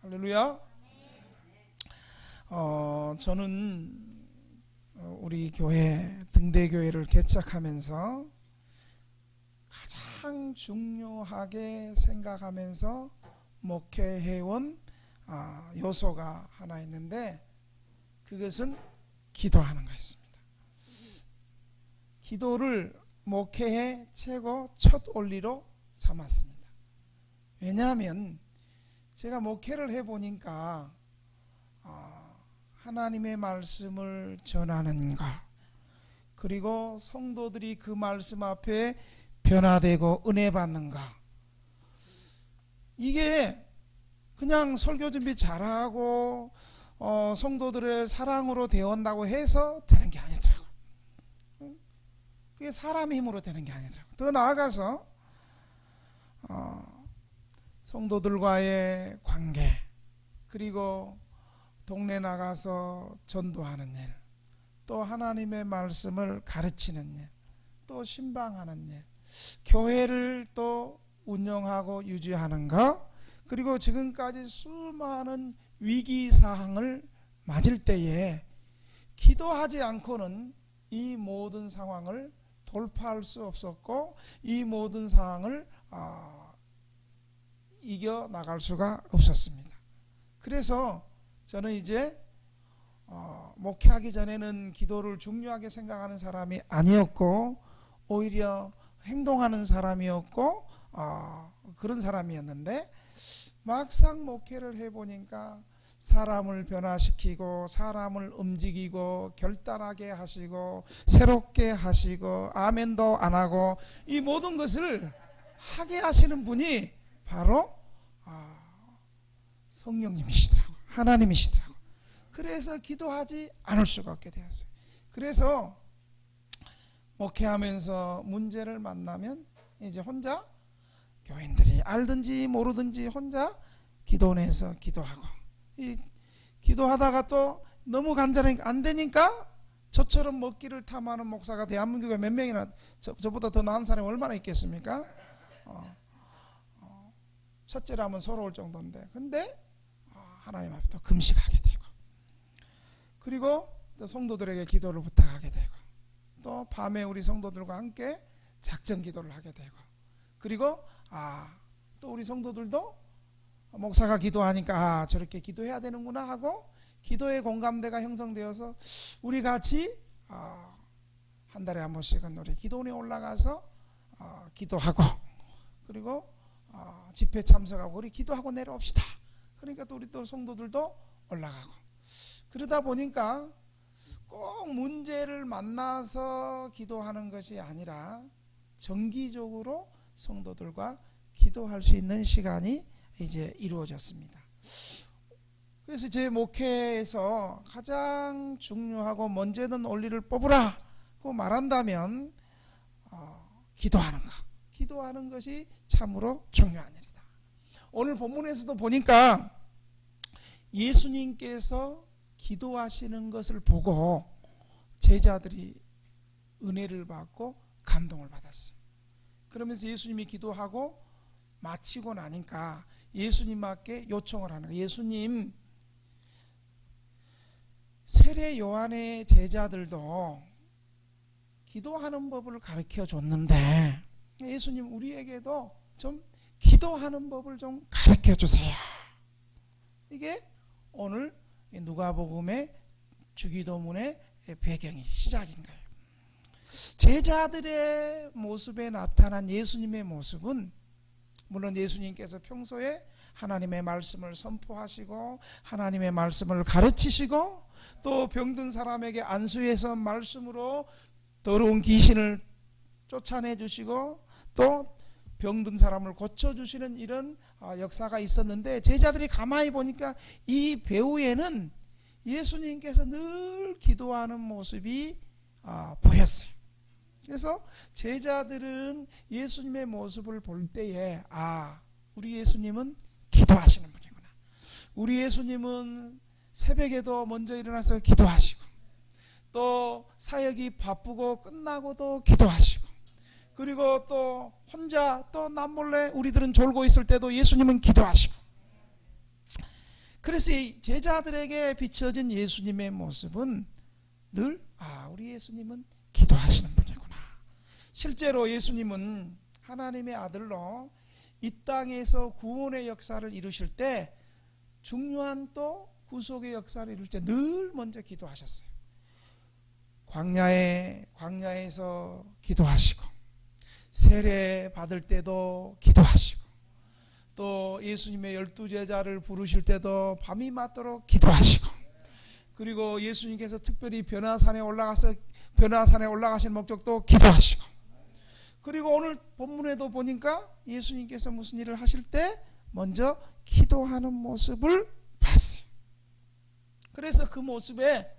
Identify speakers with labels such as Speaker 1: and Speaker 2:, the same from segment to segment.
Speaker 1: 할렐루야. 저는 우리 교회 등대교회를 개척하면서 가장 중요하게 생각하면서 목회해온 요소가 하나 있는데, 그것은 기도하는 것입니다. 기도를 목회의 최고 첫 원리로 삼았습니다. 왜냐하면 제가 목회를 해보니까 하나님의 말씀을 전하는 것, 그리고 성도들이 그 말씀 앞에 변화되고 은혜 받는 것, 이게 그냥 설교 준비 잘하고 성도들의 사랑으로 되어온다고 해서 되는 게 아니더라고요. 그게 사람의 힘으로 되는 게 아니더라고요. 더 나아가서 성도들과의 관계, 그리고 동네 나가서 전도하는 일, 또 하나님의 말씀을 가르치는 일, 또 신방하는 일, 교회를 또 운영하고 유지하는 것, 그리고 지금까지 수많은 위기사항을 맞을 때에 기도하지 않고는 이 모든 상황을 돌파할 수 없었고, 이 모든 상황을 이겨나갈 수가 없었습니다. 그래서 저는 이제 목회하기 전에는 기도를 중요하게 생각하는 사람이 아니었고, 오히려 행동하는 사람이었고 그런 사람이었는데, 막상 목회를 해보니까 사람을 변화시키고 사람을 움직이고 결단하게 하시고 새롭게 하시고 아멘도 안 하고 이 모든 것을 하게 하시는 분이 바로 성령님이시더라고요. 하나님이시더라고요. 그래서 기도하지 않을 수가 없게 되었어요. 그래서 목회하면서 문제를 만나면 이제 혼자, 교인들이 알든지 모르든지 혼자 기도원에서 기도하고, 이 기도하다가 또 너무 간절하니까 안 되니까 저처럼 먹기를 탐하는 목사가 대한민국에 몇 명이나, 저보다 더 나은 사람이 얼마나 있겠습니까? 첫째라면 서러울 정도인데, 근데 하나님 앞에 또 금식하게 되고, 그리고 또 성도들에게 기도를 부탁하게 되고, 또 밤에 우리 성도들과 함께 작전 기도를 하게 되고, 그리고 또 우리 성도들도 목사가 기도하니까 저렇게 기도해야 되는구나 하고 기도의 공감대가 형성되어서 우리 같이 한 달에 한 번씩은 우리 기도원에 올라가서 기도하고, 그리고 집회 참석하고 우리 기도하고 내려옵시다. 그러니까 또 우리 또 성도들도 올라가고, 그러다 보니까 꼭 문제를 만나서 기도하는 것이 아니라 정기적으로 성도들과 기도할 수 있는 시간이 이제 이루어졌습니다. 그래서 제 목회에서 가장 중요하고 먼저 있는 원리를 뽑으라고 말한다면 기도하는 것, 기도하는 것이 참으로 중요한 일이다. 오늘 본문에서도 보니까 예수님께서 기도하시는 것을 보고 제자들이 은혜를 받고 감동을 받았어요. 그러면서 예수님이 기도하고 마치고 나니까 예수님께 요청을 하는 거예요. 예수님, 세례 요한의 제자들도 기도하는 법을 가르쳐 줬는데 예수님, 우리에게도 좀 기도하는 법을 좀 가르쳐 주세요. 이게 오늘 누가복음의 주기도문의 배경이, 시작인 거예요. 제자들의 모습에 나타난 예수님의 모습은, 물론 예수님께서 평소에 하나님의 말씀을 선포하시고 하나님의 말씀을 가르치시고, 또 병든 사람에게 안수해서 말씀으로 더러운 귀신을 쫓아내 주시고 또 병든 사람을 고쳐주시는 이런 역사가 있었는데, 제자들이 가만히 보니까 이 배후에는 예수님께서 늘 기도하는 모습이 보였어요. 그래서 제자들은 예수님의 모습을 볼 때에 우리 예수님은 기도하시는 분이구나. 우리 예수님은 새벽에도 먼저 일어나서 기도하시고, 또 사역이 바쁘고 끝나고도 기도하시고, 그리고 또 혼자 또 남몰래 우리들은 졸고 있을 때도 예수님은 기도하시고, 그래서 이 제자들에게 비춰진 예수님의 모습은 늘 우리 예수님은 기도하시는 분이구나. 실제로 예수님은 하나님의 아들로 이 땅에서 구원의 역사를 이루실 때 중요한 또 구속의 역사를 이룰 때 늘 먼저 기도하셨어요. 광야에서 기도하시고, 세례 받을 때도 기도하시고, 또 예수님의 12제자를 부르실 때도 밤이 맞도록 기도하시고, 그리고 예수님께서 특별히 변화산에 올라가신 목적도 기도하시고, 그리고 오늘 본문에도 보니까 예수님께서 무슨 일을 하실 때 먼저 기도하는 모습을 봤어요. 그래서 그 모습에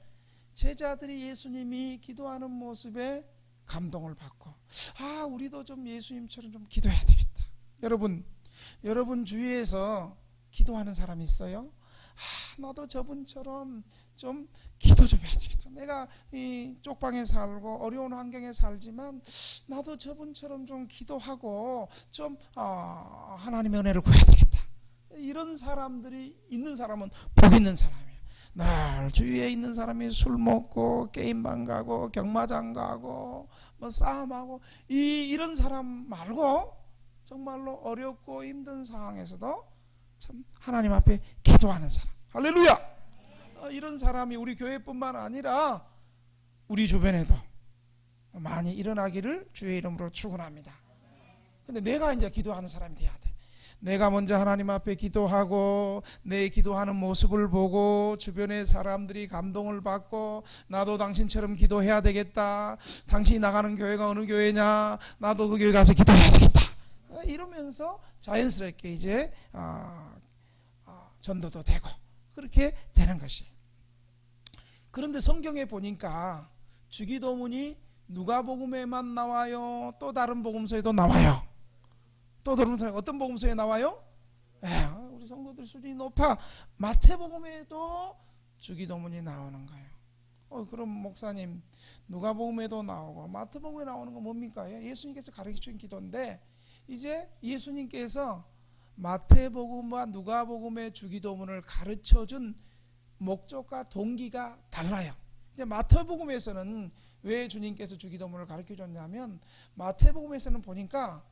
Speaker 1: 제자들이 예수님이 기도하는 모습에 감동을 받고, 우리도 좀 예수님처럼 좀 기도해야 되겠다. 여러분 주위에서 기도하는 사람이 있어요? 나도 저분처럼 좀 기도 좀 해야 되겠다. 내가 이 쪽방에 살고 어려운 환경에 살지만 나도 저분처럼 좀 기도하고 좀 하나님의 은혜를 구해야 되겠다. 이런 사람들이 있는 사람은 복 있는 사람이에요. 늘 주위에 있는 사람이 술 먹고 게임방 가고 경마장 가고 뭐 싸움하고 이런 사람 말고 정말로 어렵고 힘든 상황에서도 참 하나님 앞에 기도하는 사람, 할렐루야! 이런 사람이 우리 교회뿐만 아니라 우리 주변에도 많이 일어나기를 주의 이름으로 축원합니다. 근데 내가 이제 기도하는 사람이 돼야 돼. 내가 먼저 하나님 앞에 기도하고 내 기도하는 모습을 보고 주변의 사람들이 감동을 받고, 나도 당신처럼 기도해야 되겠다. 당신이 나가는 교회가 어느 교회냐? 나도 그 교회 가서 기도해야 되겠다. 이러면서 자연스럽게 이제 전도도 되고 그렇게 되는 것이. 그런데 성경에 보니까 주기도문이 누가복음에만 나와요? 또 다른 복음서에도 나와요? 또 다른 어떤 복음서에 나와요? 우리 성도들 수준이 높아. 마태복음에도 주기도문이 나오는 거예요. 그럼 목사님, 누가복음에도 나오고 마태복음에 나오는 건 뭡니까? 예수님께서 가르쳐준 기도인데, 이제 예수님께서 마태복음과 누가복음의 주기도문을 가르쳐준 목적과 동기가 달라요. 이제 마태복음에서는 왜 주님께서 주기도문을 가르쳐줬냐면, 마태복음에서는 보니까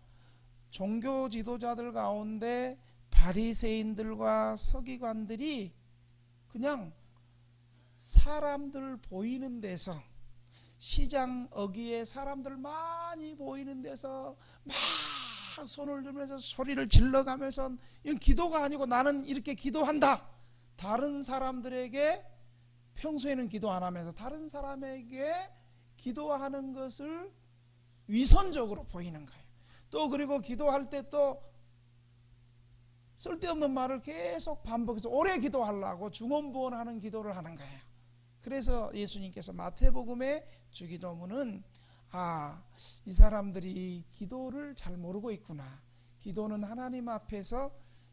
Speaker 1: 종교 지도자들 가운데 바리새인들과 서기관들이 그냥 사람들 보이는 데서, 시장 어귀에 사람들 많이 보이는 데서 막 손을 들면서 소리를 질러가면서, 이건 기도가 아니고 나는 이렇게 기도한다. 다른 사람들에게 평소에는 기도 안 하면서 다른 사람에게 기도하는 것을 위선적으로 보이는 거예요. 또 그리고 기도할 때 또 쓸데없는 말을 계속 반복해서 오래 기도하려고 중언부언하는 기도를 하는 거예요. 그래서 예수님께서 마태복음의 주기도문은 이 사람들이 기도를 잘 모르고 있구나. 기도는 하나님 앞에서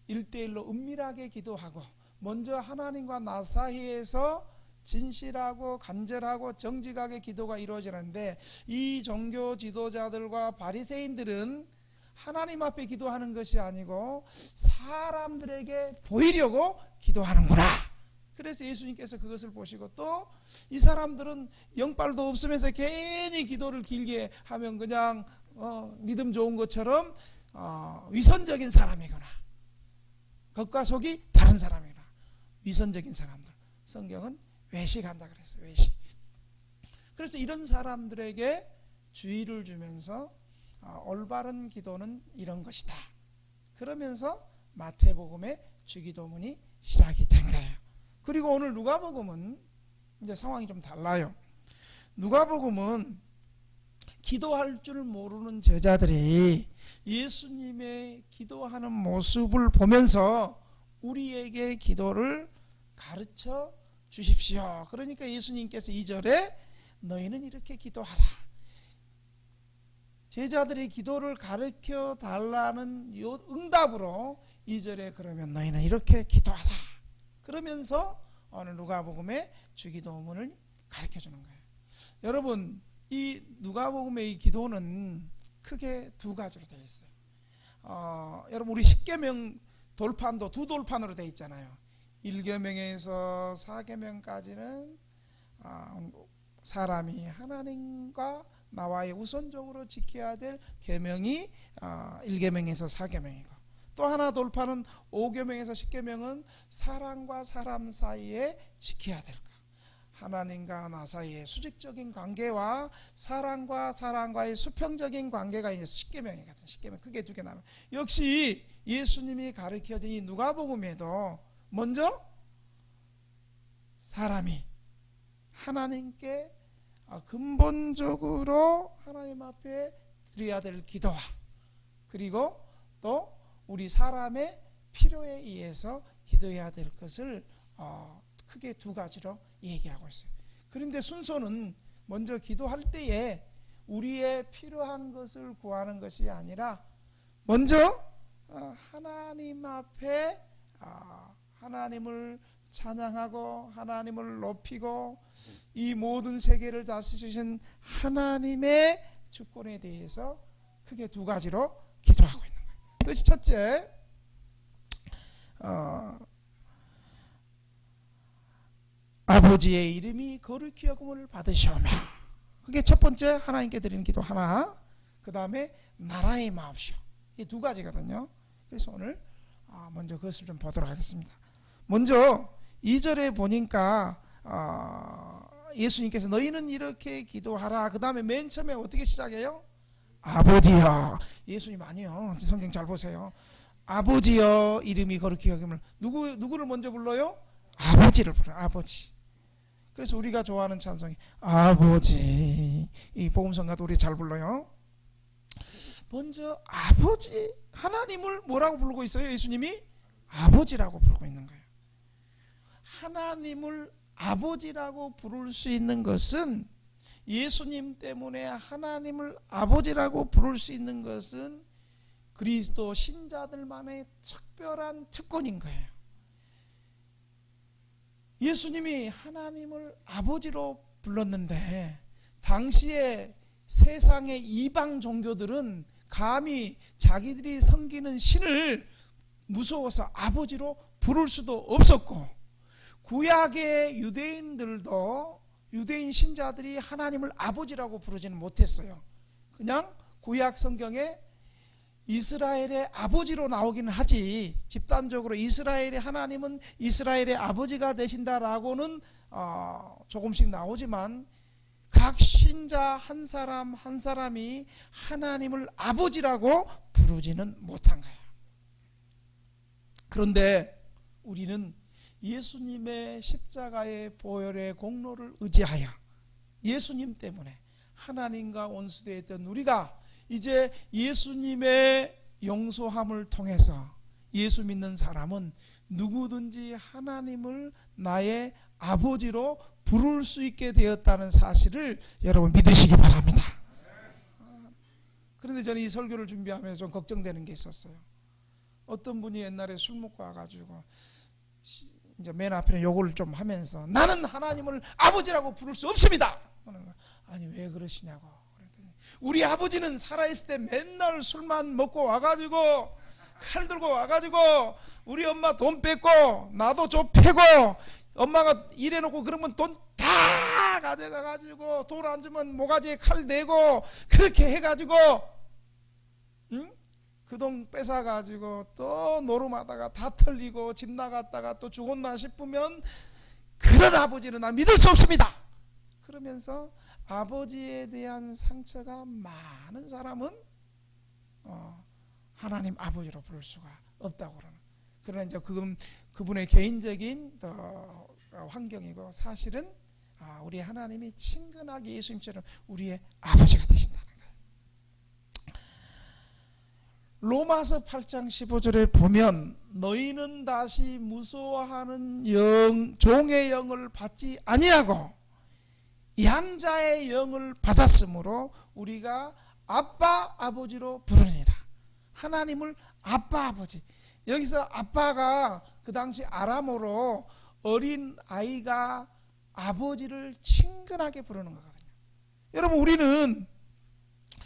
Speaker 1: 1대1로 은밀하게 기도하고, 먼저 하나님과 나 사이에서 진실하고 간절하고 정직하게 기도가 이루어지는데, 이 종교 지도자들과 바리새인들은 하나님 앞에 기도하는 것이 아니고 사람들에게 보이려고 기도하는구나. 그래서 예수님께서 그것을 보시고, 또 이 사람들은 영빨도 없으면서 괜히 기도를 길게 하면 그냥 믿음 좋은 것처럼 위선적인 사람이구나. 겉과 속이 다른 사람이구나. 위선적인 사람들, 성경은 외식한다 그랬어요. 외식. 그래서 이런 사람들에게 주의를 주면서 올바른 기도는 이런 것이다. 그러면서 마태복음의 주기도문이 시작이 된 거예요. 그리고 오늘 누가복음은 이제 상황이 좀 달라요. 누가복음은 기도할 줄 모르는 제자들이 예수님의 기도하는 모습을 보면서 우리에게 기도를 가르쳐 주십시오. 그러니까 예수님께서 2절에 너희는 이렇게 기도하라. 제자들이 기도를 가르쳐 달라는 요 응답으로 2절에 그러면 너희는 이렇게 기도하라. 그러면서 오늘 누가복음의 주기도문을 가르쳐 주는 거예요. 여러분, 이 누가복음의 이 기도는 크게 두 가지로 되어 있어요. 여러분, 우리 십계명 돌판도 두 돌판으로 되어 있잖아요. 1계명에서 4계명까지는 사람이 하나님과 나와의 우선적으로 지켜야 될 계명이 1계명에서 4계명이고, 또 하나 돌파는 5계명에서 10계명은 사람과 사람 사이에 지켜야 될 것, 하나님과 나 사이의 수직적인 관계와 사람과 사람과의 수평적인 관계가 이제 10계명이거든요. 10계명 크게 두 개 나눠. 역시 예수님이 가르쳐준 이 누가복음에도 먼저 사람이 하나님께 근본적으로 하나님 앞에 드려야 될 기도와, 그리고 또 우리 사람의 필요에 의해서 기도해야 될 것을 크게 두 가지로 얘기하고 있어요. 그런데 순서는 먼저 기도할 때에 우리의 필요한 것을 구하는 것이 아니라 먼저 하나님 앞에 하나님을 찬양하고 하나님을 높이고 이 모든 세계를 다스리신 하나님의 주권에 대해서 크게 두 가지로 기도하고 있는 거예요. 그것이 첫째, 아버지의 이름이 거룩히 여김을 받으시오며, 그게 첫 번째 하나님께 드리는 기도 하나. 그 다음에 나라의 마옵시오, 이 두 가지거든요. 그래서 오늘 먼저 그것을 좀 보도록 하겠습니다. 먼저 2절에 보니까 예수님께서 너희는 이렇게 기도하라. 그 다음에 맨 처음에 어떻게 시작해요? 아버지여. 예수님 아니요, 성경 잘 보세요. 아버지여 이름이 거룩히 여김을, 누구를 먼저 불러요? 아버지를 불러요. 아버지. 그래서 우리가 좋아하는 찬송이 아버지, 이 복음성가도 우리 잘 불러요. 먼저 아버지, 하나님을 뭐라고 부르고 있어요? 예수님이 아버지라고 부르고 있는 거예요. 하나님을 아버지라고 부를 수 있는 것은, 예수님 때문에 하나님을 아버지라고 부를 수 있는 것은 그리스도 신자들만의 특별한 특권인 거예요. 예수님이 하나님을 아버지로 불렀는데 당시에 세상의 이방 종교들은 감히 자기들이 섬기는 신을 무서워서 아버지로 부를 수도 없었고, 구약의 유대인들도 유대인 신자들이 하나님을 아버지라고 부르지는 못했어요. 그냥 구약 성경에 이스라엘의 아버지로 나오기는 하지, 집단적으로 이스라엘의 하나님은 이스라엘의 아버지가 되신다라고는 조금씩 나오지만 각 신자 한 사람 한 사람이 하나님을 아버지라고 부르지는 못한 거예요. 그런데 우리는 예수님의 십자가의 보혈의 공로를 의지하여 예수님 때문에 하나님과 원수되었던 우리가 이제 예수님의 용서함을 통해서 예수 믿는 사람은 누구든지 하나님을 나의 아버지로 부를 수 있게 되었다는 사실을 여러분 믿으시기 바랍니다. 그런데 저는 이 설교를 준비하면서 좀 걱정되는 게 있었어요. 어떤 분이 옛날에 술 먹고 와가지고 이제 맨 앞에는 요걸 좀 하면서 나는 하나님을 아버지라고 부를 수 없습니다. 아니 왜 그러시냐고. 우리 아버지는 살아있을 때 맨날 술만 먹고 와가지고 칼 들고 와가지고 우리 엄마 돈 뺏고 나도 좀 패고, 엄마가 일해놓고 그러면 돈 다 가져가가지고 돈 안 주면 모가지에 칼 내고 그렇게 해가지고 그 돈 뺏어가지고 또 노름하다가 다 털리고 집 나갔다가 또 죽었나 싶으면 그런 아버지는 난 믿을 수 없습니다. 그러면서 아버지에 대한 상처가 많은 사람은 하나님 아버지로 부를 수가 없다고 그러는. 그러나 이제 그분의 개인적인 환경이고, 사실은 우리 하나님이 친근하게 예수님처럼 우리의 아버지가 되신다는 거예요. 로마서 8장 15절에 보면 너희는 다시 무서워하는 종의 영을 받지 아니하고 양자의 영을 받았으므로 우리가 아빠 아버지로 부르니라. 하나님을 아빠 아버지. 여기서 아빠가 그 당시 아람어로 어린 아이가 아버지를 친근하게 부르는 거거든요. 여러분, 우리는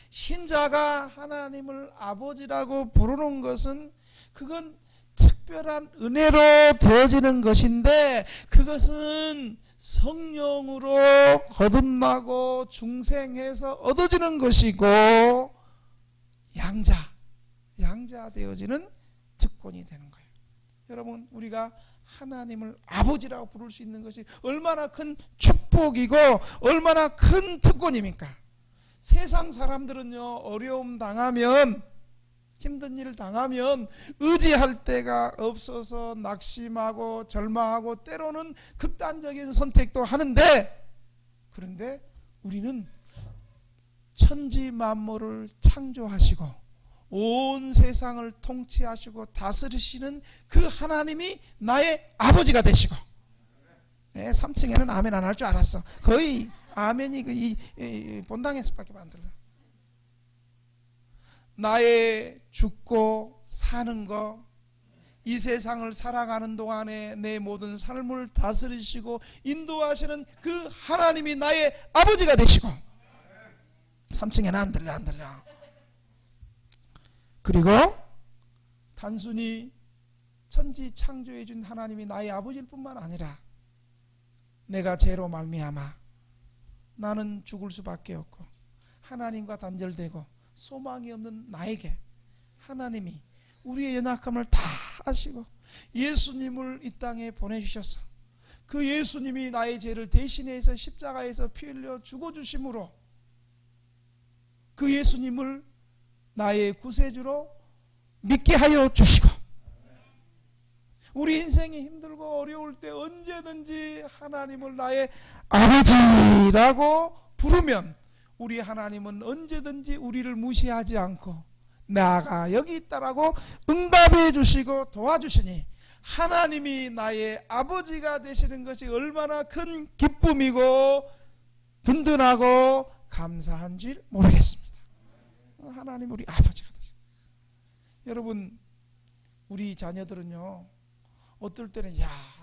Speaker 1: 신자가 하나님을 아버지라고 부르는 것은 그건 특별한 은혜로 되어지는 것인데, 그것은 성령으로 거듭나고 중생해서 얻어지는 것이고, 양자 되어지는 특권이 되는 거예요. 여러분, 우리가 하나님을 아버지라고 부를 수 있는 것이 얼마나 큰 축복이고 얼마나 큰 특권입니까? 세상 사람들은요, 어려움 당하면, 힘든 일 당하면 의지할 데가 없어서 낙심하고 절망하고 때로는 극단적인 선택도 하는데, 그런데 우리는 천지 만물을 창조하시고 온 세상을 통치하시고 다스리시는 그 하나님이 나의 아버지가 되시고, 3층에는 아멘 안 할 줄 알았어. 거의 아멘이 본당에서밖에 안 들려. 나의 죽고 사는 거, 이 세상을 살아가는 동안에 내 모든 삶을 다스리시고 인도하시는 그 하나님이 나의 아버지가 되시고, 3층에는 안 들려. 그리고 단순히 천지 창조해 준 하나님이 나의 아버지일 뿐만 아니라, 내가 죄로 말미암아 나는 죽을 수밖에 없고 하나님과 단절되고 소망이 없는 나에게 하나님이 우리의 연약함을 다 아시고 예수님을 이 땅에 보내주셔서, 그 예수님이 나의 죄를 대신해서 십자가에서 피 흘려 죽어주심으로 그 예수님을 나의 구세주로 믿게 하여 주시고, 우리 인생이 힘들고 어려울 때 언제든지 하나님을 나의 아버지라고 부르면 우리 하나님은 언제든지 우리를 무시하지 않고 나가 여기 있다라고 응답해 주시고 도와주시니, 하나님이 나의 아버지가 되시는 것이 얼마나 큰 기쁨이고 든든하고 감사한 줄 모르겠습니다. 하나님 우리 아버지가 되시고, 여러분, 우리 자녀들은요, 어떨 때는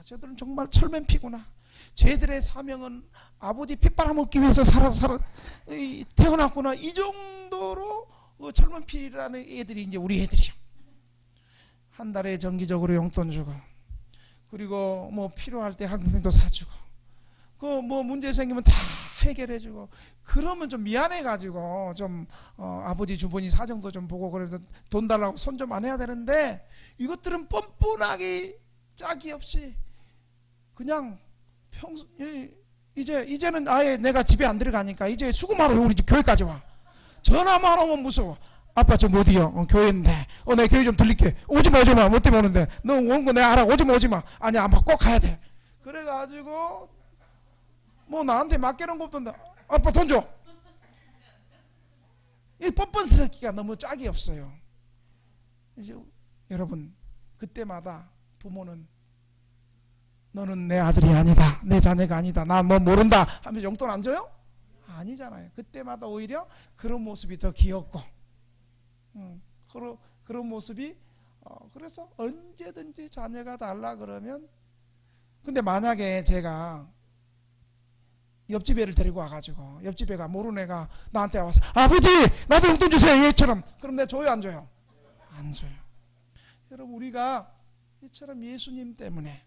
Speaker 1: 저들은 정말 철면피구나, 쟤들의 사명은 아버지 핏바라먹기 위해서 태어났구나, 이 정도로 철면피라는 애들이 이제 우리 애들이죠. 한 달에 정기적으로 용돈 주고, 그리고 뭐 필요할 때 학비도 사주고, 그 뭐 문제 생기면 다 해결해주고, 그러면 좀 미안해가지고 좀 아버지 주머니 사정도 좀 보고 그래서 돈 달라고 손 좀 안 해야 되는데, 이것들은 뻔뻔하게 짝이 없이 그냥 이제는 아예 내가 집에 안 들어가니까 이제 수금하러 우리 집 교회까지 와. 전화만 오면 무서워. 아빠 저 어디요? 교회인데. 내가 교회 좀 들릴게. 오지마. 뭐 때문에 오는데? 너 오는 거 내가 알아. 오지마. 아니야, 아빠 꼭 가야 돼. 그래가지고 뭐 나한테 맡기는 거 없던데, 아빠 돈 줘. 이 뻔뻔스럽기가 너무 짝이 없어요. 이제 여러분, 그때마다 부모는 너는 내 아들이 아니다, 내 자녀가 아니다, 나 뭐 모른다 하면서 용돈 안 줘요? 아니잖아요. 그때마다 오히려 그런 모습이 더 귀엽고, 그런 모습이 그래서 언제든지 자녀가 달라 그러면, 근데 만약에 제가 옆집 애를 데리고 와가지고 옆집 애가 모르는 애가 나한테 와서 아버지 나도 용돈 주세요 얘처럼, 그럼 내가 줘요 안 줘요? 안 줘요. 여러분, 우리가 이처럼 예수님 때문에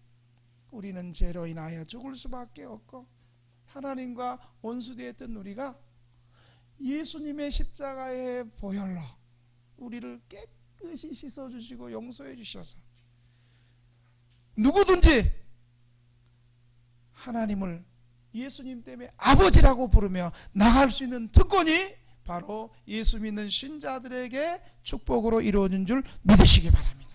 Speaker 1: 우리는 죄로 인하여 죽을 수밖에 없고 하나님과 원수되었던 우리가 예수님의 십자가의 보혈로 우리를 깨끗이 씻어주시고 용서해 주셔서 누구든지 하나님을 예수님 때문에 아버지라고 부르며 나갈 수 있는 특권이 바로 예수 믿는 신자들에게 축복으로 이루어진 줄 믿으시기 바랍니다.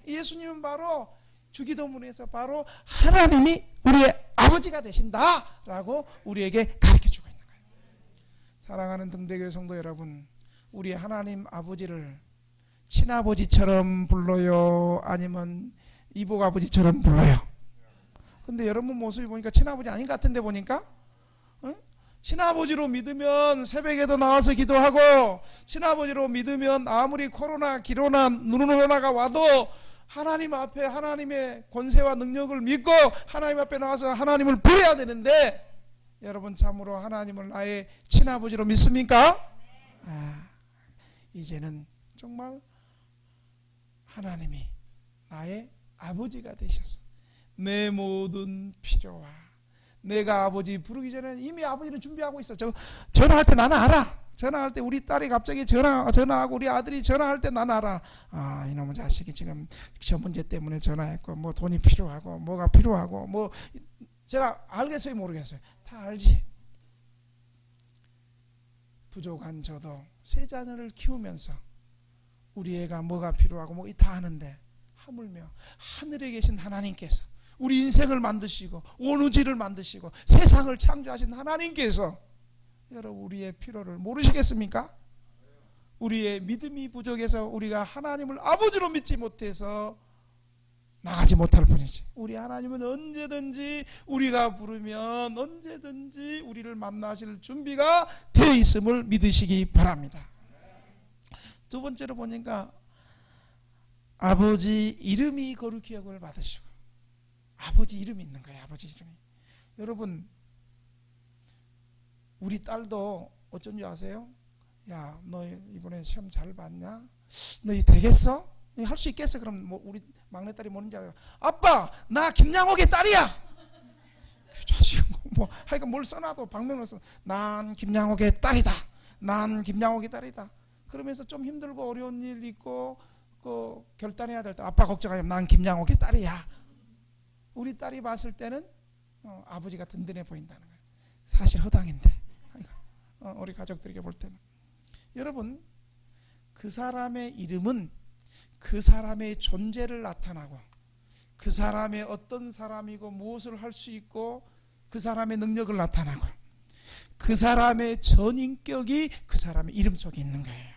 Speaker 1: 예수님은 바로 주기도문에서 바로 하나님이 우리의 아버지가 되신다라고 우리에게 가르쳐주고 있는 거예요. 사랑하는 등대교회 성도 여러분, 우리 하나님 아버지를 친아버지처럼 불러요, 아니면 이복 아버지처럼 불러요? 근데 여러분 모습이 보니까 친아버지 아닌 것 같은데 보니까, 친아버지로 믿으면 새벽에도 나와서 기도하고, 친아버지로 믿으면 아무리 코로나 기로나 누르노나가 와도 하나님 앞에 하나님의 권세와 능력을 믿고 하나님 앞에 나와서 하나님을 부려야 되는데, 여러분 참으로 하나님을 나의 친아버지로 믿습니까? 이제는 정말 하나님이 나의 아버지가 되셔서 내 모든 필요와 내가 아버지 부르기 전에 이미 아버지는 준비하고 있어. 전화할 때 나는 알아. 전화할 때 우리 딸이 갑자기 전화하고 우리 아들이 전화할 때 나는 알아. 아, 이놈의 자식이 지금 저 문제 때문에 전화했고 뭐 돈이 필요하고 뭐가 필요하고 뭐 제가 알겠어요 모르겠어요. 다 알지. 부족한 저도 세 자녀를 키우면서 우리 애가 뭐가 필요하고 뭐 다 아는데 하물며 하늘에 계신 하나님께서 우리 인생을 만드시고 온 우주를 만드시고 세상을 창조하신 하나님께서 여러분 우리의 필요를 모르시겠습니까? 우리의 믿음이 부족해서 우리가 하나님을 아버지로 믿지 못해서 나가지 못할 뿐이지. 우리 하나님은 언제든지 우리가 부르면 언제든지 우리를 만나실 준비가 되어 있음을 믿으시기 바랍니다. 두 번째로 보니까 아버지 이름이 거룩히 여김을 받으시고 아버지 이름이 있는 거예요. 아버지 이름이. 여러분 우리 딸도 어쩐지 아세요? 야, 너 이번에 시험 잘 봤냐? 너 되겠어? 할 수 있겠어? 그럼 뭐 우리 막내딸이 뭐는지 알아요? 아빠, 나 김양옥의 딸이야. 그 자식은 뭐 하여간 뭘 써놔도 방명을 써. 난 김양옥의 딸이다. 난 김양옥의 딸이다. 그러면서 좀 힘들고 어려운 일 있고 그 결단해야 될 때 아빠 걱정하지 마. 난 김양옥의 딸이야. 우리 딸이 봤을 때는 아버지가 든든해 보인다는 거예요. 사실 허당인데 우리 가족들에게 볼 때는. 여러분 그 사람의 이름은 그 사람의 존재를 나타나고 그 사람의 어떤 사람이고 무엇을 할 수 있고 그 사람의 능력을 나타나고 그 사람의 전인격이 그 사람의 이름 속에 있는 거예요.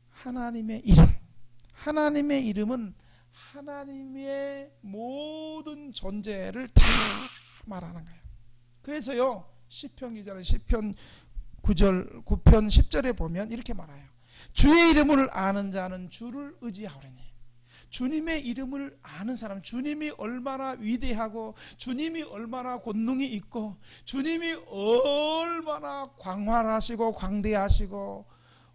Speaker 1: 하나님의 이름, 하나님의 이름은 하나님의 모든 존재를 다 말하는 거예요. 그래서요 시편 기자는 시편 9편 10절에 보면 이렇게 말해요. 주의 이름을 아는 자는 주를 의지하오리니. 주님의 이름을 아는 사람, 주님이 얼마나 위대하고 주님이 얼마나 권능이 있고 주님이 얼마나 광활하시고 광대하시고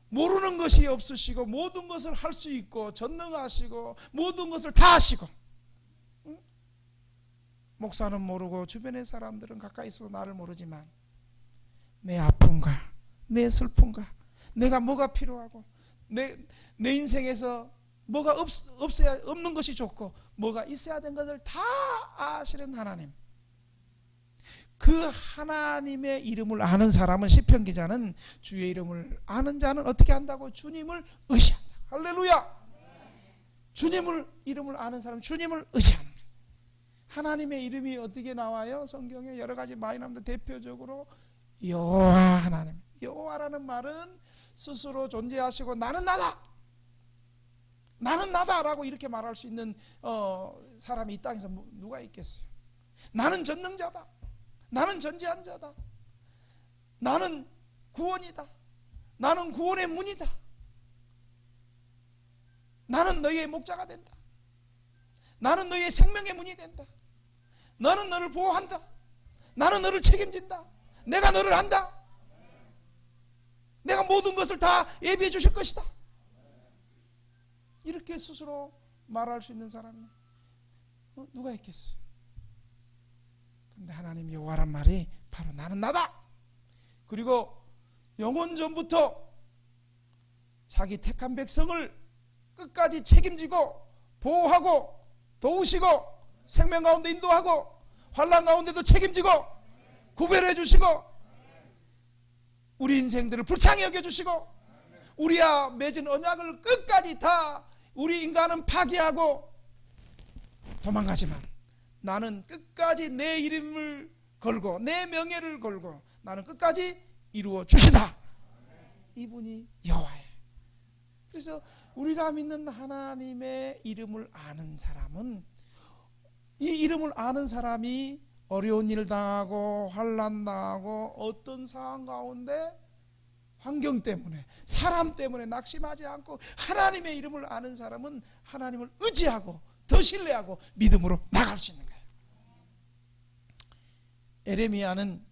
Speaker 1: 모르는 것이 없으시고 모든 것을 할 수 있고 전능하시고 모든 것을 다 하시고, 응? 목사는 모르고 주변의 사람들은 가까이 있어도 나를 모르지만 내 아픔과 내 슬픔과 내가 뭐가 필요하고 내 인생에서 뭐가 없는 것이 좋고 뭐가 있어야 되는 것을 다 아시는 하나님, 그 하나님의 이름을 아는 사람은 시편 기자는 주의 이름을 아는 자는 어떻게 한다고? 주님을 의지한다. 할렐루야. 주님을 이름을 아는 사람 주님을 의지한다. 하나님의 이름이 어떻게 나와요? 성경에 여러 가지 많이 나오는데 대표적으로 여호와 하나님. 여호와라는 말은 스스로 존재하시고 나는 나다, 나는 나다라고 이렇게 말할 수 있는 사람이 이 땅에서 누가 있겠어요? 나는 전능자다, 나는 전지한 자다, 나는 구원이다, 나는 구원의 문이다, 나는 너희의 목자가 된다, 나는 너희의 생명의 문이 된다, 나는 너를 보호한다, 나는 너를 책임진다, 내가 너를 안다, 내가 모든 것을 다 예비해 주실 것이다. 이렇게 스스로 말할 수 있는 사람이 누가 있겠어요? 근데 하나님 여호와란 말이 바로 나는 나다. 그리고 영원 전부터 자기 택한 백성을 끝까지 책임지고 보호하고 도우시고 생명 가운데 인도하고 환난 가운데도 책임지고 구별해 주시고 우리 인생들을 불쌍히 여겨주시고 우리와 맺은 언약을 끝까지 다 우리 인간은 파기하고 도망가지만 나는 끝까지 내 이름을 걸고 내 명예를 걸고 나는 끝까지 이루어 주시다. 이분이 여호와예요. 그래서 우리가 믿는 하나님의 이름을 아는 사람은, 이 이름을 아는 사람이 어려운 일 당하고 환난 당하고 어떤 상황 가운데 환경 때문에 사람 때문에 낙심하지 않고 하나님의 이름을 아는 사람은 하나님을 의지하고 더 신뢰하고 믿음으로 나갈 수 있는 거예요. 에레미야는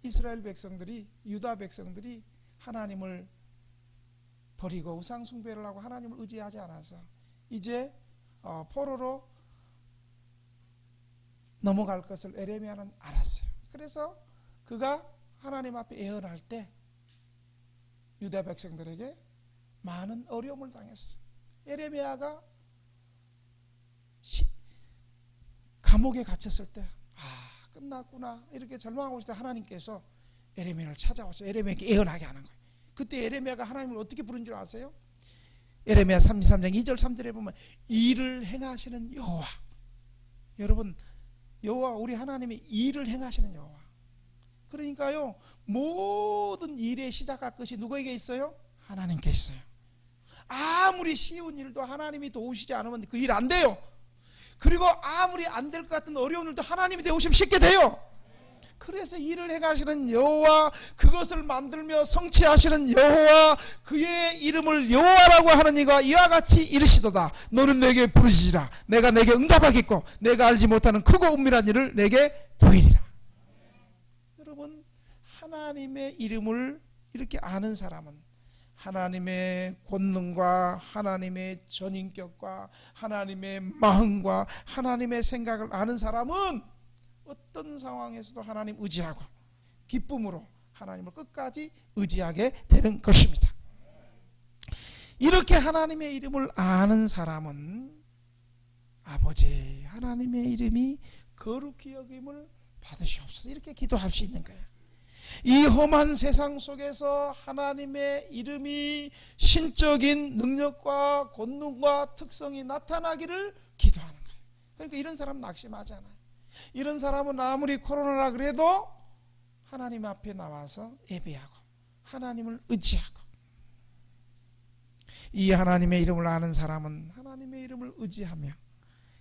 Speaker 1: 이스라엘 백성들이, 유다 백성들이 하나님을 버리고 우상 숭배를 하고 하나님을 의지하지 않아서 이제 포로로 넘어갈 것을 에레미야는 알았어요. 그래서 그가 하나님 앞에 예언할 때 유다 백성들에게 많은 어려움을 당했어요. 에레미야가 감옥에 갇혔을 때 끝났구나 이렇게 절망하고 있을 때 하나님께서 에레미야를 찾아와서 에레미야에게 예언하게 하는 거예요. 그때 에레미야가 하나님을 어떻게 부른 줄 아세요? 에레미야 33장 2절 3절에 보면 일을 행하시는 여호와. 여러분, 여호와 우리 하나님이 일을 행하시는 여호와. 그러니까요, 모든 일의 시작과 끝이 누구에게 있어요? 하나님께 있어요. 아무리 쉬운 일도 하나님이 도우시지 않으면 그 일 안 돼요. 그리고 아무리 안 될 것 같은 어려운 일도 하나님이 도우시면 쉽게 돼요. 그래서 일을 행하시는 여호와, 그것을 만들며 성취하시는 여호와, 그의 이름을 여호와라고 하는 이가 이와 같이 이르시도다. 너는 내게 부르시리라. 내가 내게 응답하겠고 내가 알지 못하는 크고 은밀한 일을 내게 보이리라. 여러분, 하나님의 이름을 이렇게 아는 사람은 하나님의 권능과 하나님의 전인격과 하나님의 마음과 하나님의 생각을 아는 사람은 어떤 상황에서도 하나님 의지하고 기쁨으로 하나님을 끝까지 의지하게 되는 것입니다. 이렇게 하나님의 이름을 아는 사람은 아버지 하나님의 이름이 거룩히 여김을 받으시옵소서 이렇게 기도할 수 있는 거예요. 이 험한 세상 속에서 하나님의 이름이 신적인 능력과 권능과 특성이 나타나기를 기도하는 거예요. 그러니까 이런 사람 낙심하지 않아요. 이런 사람은 아무리 코로나라 그래도 하나님 앞에 나와서 예배하고 하나님을 의지하고, 이 하나님의 이름을 아는 사람은 하나님의 이름을 의지하며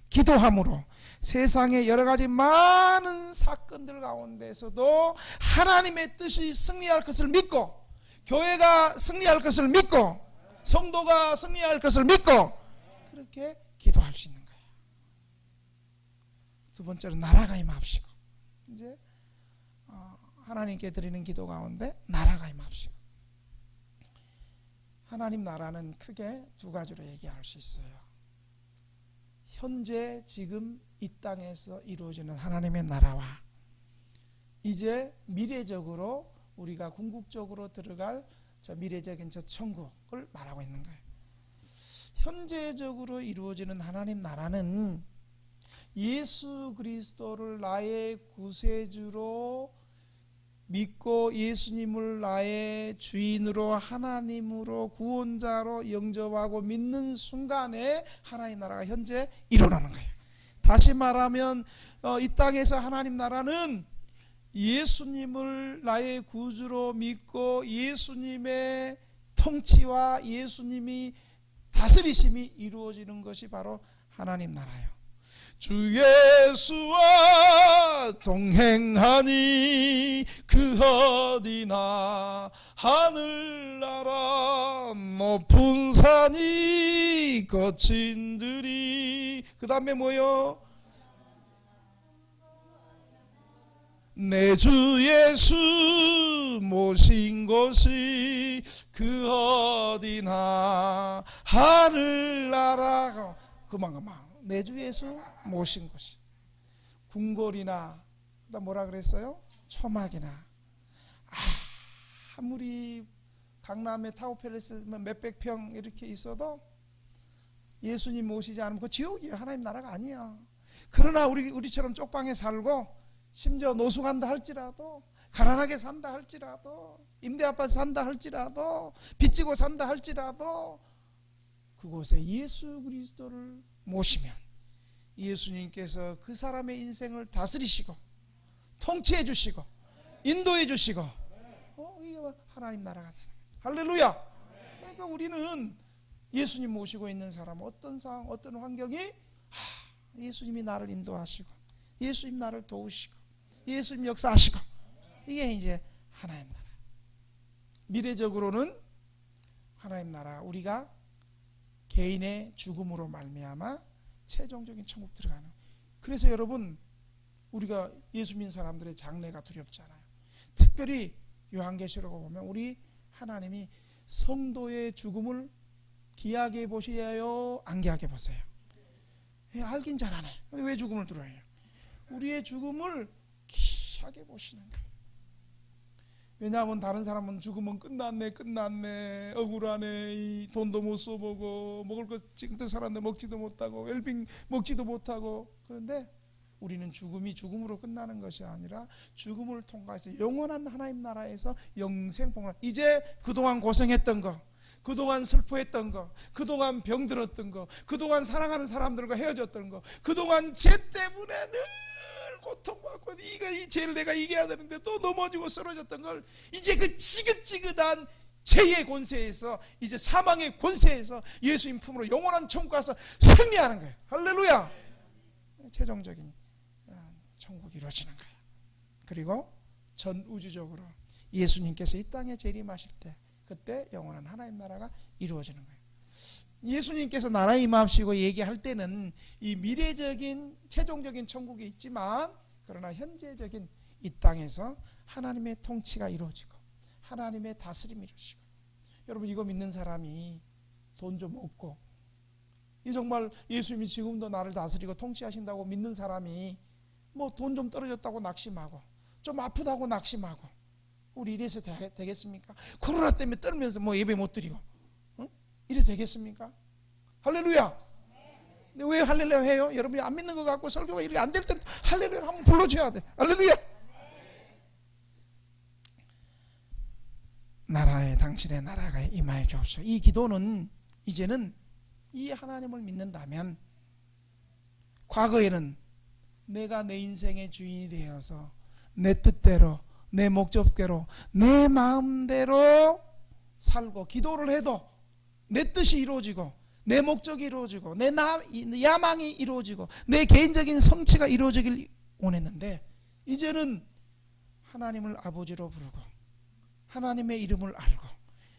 Speaker 1: 기도함으로 세상의 여러 가지 많은 사건들 가운데서도 하나님의 뜻이 승리할 것을 믿고, 교회가 승리할 것을 믿고, 성도가 승리할 것을 믿고 그렇게 기도할 수 있는 거예요. 두 번째로 나라가 임합시고, 이제 하나님께 드리는 기도 가운데 나라가 임합시고, 하나님 나라는 크게 두 가지로 얘기할 수 있어요. 현재 지금 이 땅에서 이루어지는 하나님의 나라와 이제 미래적으로 우리가 궁극적으로 들어갈 저 미래적인 저 천국을 말하고 있는 거예요. 현재적으로 이루어지는 하나님 나라는 예수 그리스도를 나의 구세주로 믿고 예수님을 나의 주인으로 하나님으로 구원자로 영접하고 믿는 순간에 하나님 나라가 현재 일어나는 거예요. 다시 말하면 이 땅에서 하나님 나라는 예수님을 나의 구주로 믿고 예수님의 통치와 예수님이 다스리심이 이루어지는 것이 바로 하나님 나라예요. 주 예수와 동행하니 그 어디나 하늘나라 높은 산이 거친 들이, 그 다음에 뭐요? 내 주 예수 모신 곳이 그 어디나 하늘나라, 그만 내 주 예수 모신 곳이 궁궐이나 뭐라 그랬어요? 초막이나 아무리 강남의 타워팰리스 몇백 평 이렇게 있어도 예수님 모시지 않으면 그 지옥이에요. 하나님 나라가 아니야. 그러나 우리처럼 쪽방에 살고 심지어 노숙한다 할지라도, 가난하게 산다 할지라도, 임대 아파트 산다 할지라도, 빚지고 산다 할지라도 그곳에 예수 그리스도를 모시면 예수님께서 그 사람의 인생을 다스리시고 통치해 주시고 인도해 주시고 이게 하나님 나라가 되는 거예요. 할렐루야. 그러니까 우리는 예수님 모시고 있는 사람은 어떤 상황, 어떤 환경이 예수님이 나를 인도하시고 예수님 나를 도우시고 예수님 역사하시고, 이게 이제 하나님 나라. 미래적으로는 하나님 나라, 우리가 개인의 죽음으로 말미암아 최종적인 천국 들어가는. 그래서 여러분, 우리가 예수 믿는 사람들의 장래가 두렵지 않아요. 특별히 요한계시록을 보면 우리 하나님이 성도의 죽음을 귀하게 보시어요? 안 귀하게 보세요? 알긴 잘하네. 왜 죽음을 두려워해요? 우리의 죽음을 귀하게 보시는 거예요. 왜냐하면 다른 사람은 죽으면 끝났네 억울하네, 이 돈도 못 써보고 먹을 것 지금껏 살았는데 먹지도 못하고 웰빙 먹지도 못하고. 그런데 우리는 죽음이 죽음으로 끝나는 것이 아니라 죽음을 통과해서 영원한 하나님 나라에서 영생복락. 이제 그동안 고생했던 거, 그동안 슬퍼했던 거, 그동안 병들었던 거, 그동안 사랑하는 사람들과 헤어졌던 거, 그동안 죄 때문에 늘 고통받고 이 죄를 내가 이겨야 되는데 또 넘어지고 쓰러졌던 걸 이제 그 지긋지긋한 죄의 권세에서, 이제 사망의 권세에서 예수님 품으로 영원한 천국 가서 승리하는 거예요. 할렐루야. 최종적인 천국이 이루어지는 거예요. 그리고 전 우주적으로 예수님께서 이 땅에 재림하실 때 그때 영원한 하나님 나라가 이루어지는 거예요. 예수님께서 나라에 임하시고 얘기할 때는 이 미래적인 최종적인 천국이 있지만, 그러나 현재적인 이 땅에서 하나님의 통치가 이루어지고 하나님의 다스림이 이루어지고. 여러분, 이거 믿는 사람이 돈 좀 얻고, 이 정말 예수님이 지금도 나를 다스리고 통치하신다고 믿는 사람이 뭐 돈 좀 떨어졌다고 낙심하고, 좀 아프다고 낙심하고, 우리 이래서 되겠습니까? 코로나 때문에 떨면서 뭐 예배 못 드리고, 이래 되겠습니까? 할렐루야. 근데 왜 할렐루야 해요? 여러분이 안 믿는 것 같고 설교가 이렇게 안 될 때 할렐루야 한번 불러줘야 돼. 할렐루야. 나라에, 당신의 나라가 임하여 주옵소서. 이 기도는 이제는 이 하나님을 믿는다면, 과거에는 내가 내 인생의 주인이 되어서 내 뜻대로, 내 목적대로, 내 마음대로 살고 기도를 해도 내 뜻이 이루어지고 내 목적이 이루어지고 내 야망이 이루어지고 내 개인적인 성취가 이루어지길 원했는데, 이제는 하나님을 아버지로 부르고 하나님의 이름을 알고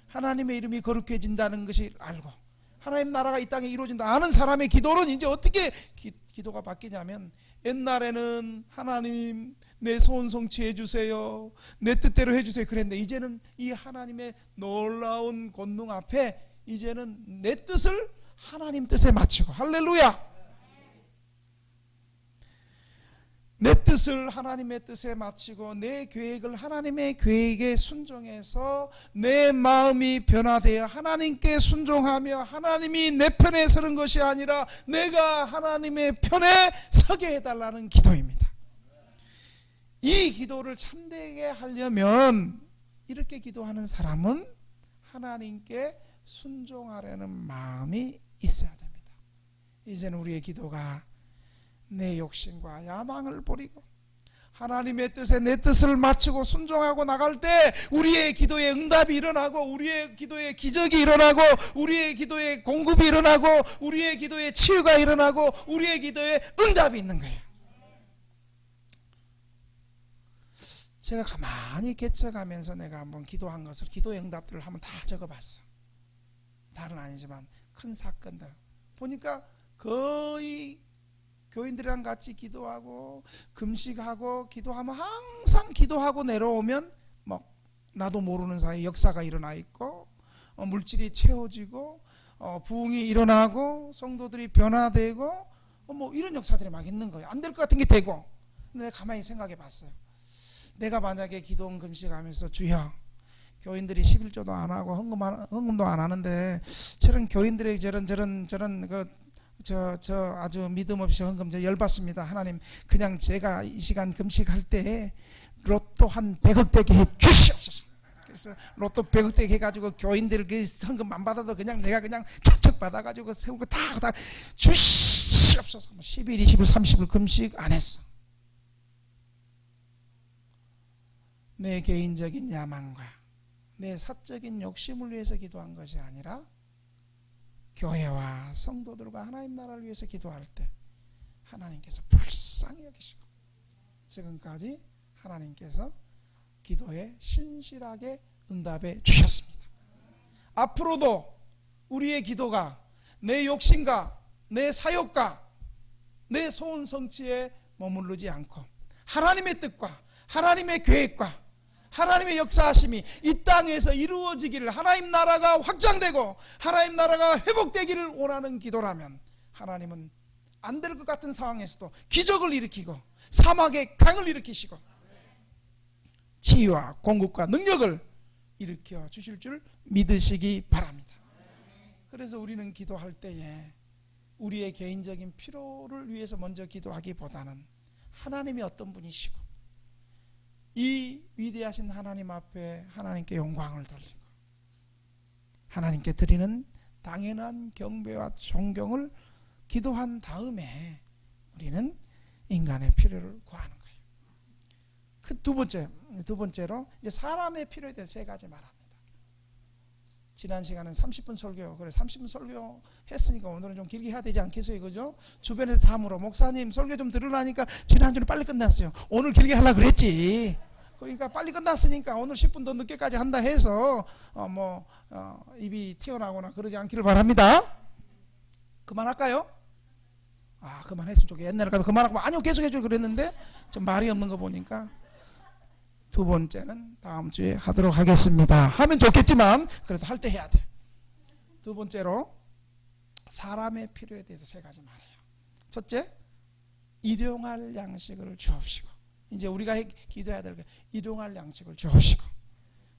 Speaker 1: 하나님의 이름이 거룩해진다는 것을 알고 하나님 나라가 이 땅에 이루어진다 아는 사람의 기도는 이제 어떻게 기도가 바뀌냐면, 옛날에는 하나님 내 소원 성취해 주세요, 내 뜻대로 해주세요 그랬는데, 이제는 이 하나님의 놀라운 권능 앞에 이제는 내 뜻을 하나님 뜻에 맞추고, 할렐루야. 내 뜻을 하나님의 뜻에 맞추고 내 계획을 하나님의 계획에 순종해서 내 마음이 변화되어 하나님께 순종하며 하나님이 내 편에 서는 것이 아니라 내가 하나님의 편에 서게 해달라는 기도입니다. 이 기도를 참되게 하려면 이렇게 기도하는 사람은 하나님께 순종하려는 마음이 있어야 됩니다. 이제는 우리의 기도가 내 욕심과 야망을 버리고 하나님의 뜻에 내 뜻을 맞추고 순종하고 나갈 때 우리의 기도에 응답이 일어나고 우리의 기도에 기적이 일어나고 우리의 기도에 공급이 일어나고 우리의 기도에 치유가 일어나고 우리의 기도에 응답이 있는 거예요. 제가 가만히 개척하면서 내가 한번 기도한 것을, 기도의 응답들을 한번 다 적어봤어. 다른 아니지만 큰 사건들 보니까 거의 교인들이랑 같이 기도하고 금식하고 기도하면 항상 기도하고 내려오면 뭐 나도 모르는 사이에 역사가 일어나 있고 물질이 채워지고 부흥이 일어나고 성도들이 변화되고 뭐 이런 역사들이 막 있는 거예요. 안 될 것 같은 게 되고. 근데 내가 가만히 생각해 봤어요. 내가 만약에 기도원 금식하면서 주여, 교인들이 11조도 안 하고 헌금도 안 하는데 저런 교인들의 저런 저 아주 믿음 없이 헌금 저 열받습니다. 하나님, 그냥 제가 이 시간 금식할 때 로또 한 100억 되게 해 주시옵소서. 그래서 로또 100억 되게 해가지고 교인들 그 헌금 안 받아도 그냥 내가 그냥 척척 받아가지고 세우고 다 주시옵소서. 10일, 20일, 30일 금식 안 했어. 내 개인적인 야망과 내 사적인 욕심을 위해서 기도한 것이 아니라 교회와 성도들과 하나님 나라를 위해서 기도할 때 하나님께서 불쌍히 여기시고 지금까지 하나님께서 기도에 신실하게 응답해 주셨습니다. 앞으로도 우리의 기도가 내 욕심과 내 사욕과 내 소원 성취에 머무르지 않고 하나님의 뜻과 하나님의 계획과 하나님의 역사하심이 이 땅에서 이루어지기를, 하나님 나라가 확장되고 하나님 나라가 회복되기를 원하는 기도라면 하나님은 안 될 것 같은 상황에서도 기적을 일으키고 사막의 강을 일으키시고 치유와 공급과 능력을 일으켜 주실 줄 믿으시기 바랍니다. 그래서 우리는 기도할 때에 우리의 개인적인 필요를 위해서 먼저 기도하기보다는 하나님이 어떤 분이시고 이 위대하신 하나님 앞에 하나님께 영광을 돌리고 하나님께 드리는 당연한 경배와 존경을 기도한 다음에 우리는 인간의 필요를 구하는 거예요. 그 두 번째로 이제 사람의 필요에 대해 세 가지 말합니다. 지난 시간은 30분 설교, 그래 30분 설교 했으니까 오늘은 좀 길게 해야 되지 않겠어요, 그죠? 주변에서 다 물어, 목사님 설교 좀 들으라니까 지난주는 빨리 끝났어요. 오늘 길게 하려고 그랬지. 그러니까 빨리 끝났으니까 오늘 10분 더 늦게까지 한다 해서 입이 튀어나오거나 그러지 않기를 바랍니다. 그만할까요? 그만했으면 좋겠어요. 옛날에 가도 그만하고 아니요 계속 해줘 그랬는데 좀 말이 없는 거 보니까 두 번째는 다음 주에 하도록 하겠습니다. 하면 좋겠지만 그래도 할 때 해야 돼. 두 번째로 사람의 필요에 대해서 세 가지 말해요. 첫째, 일용할 양식을 주옵시고. 이제 우리가 기도해야 될 게 일용할 양식을 주옵시고.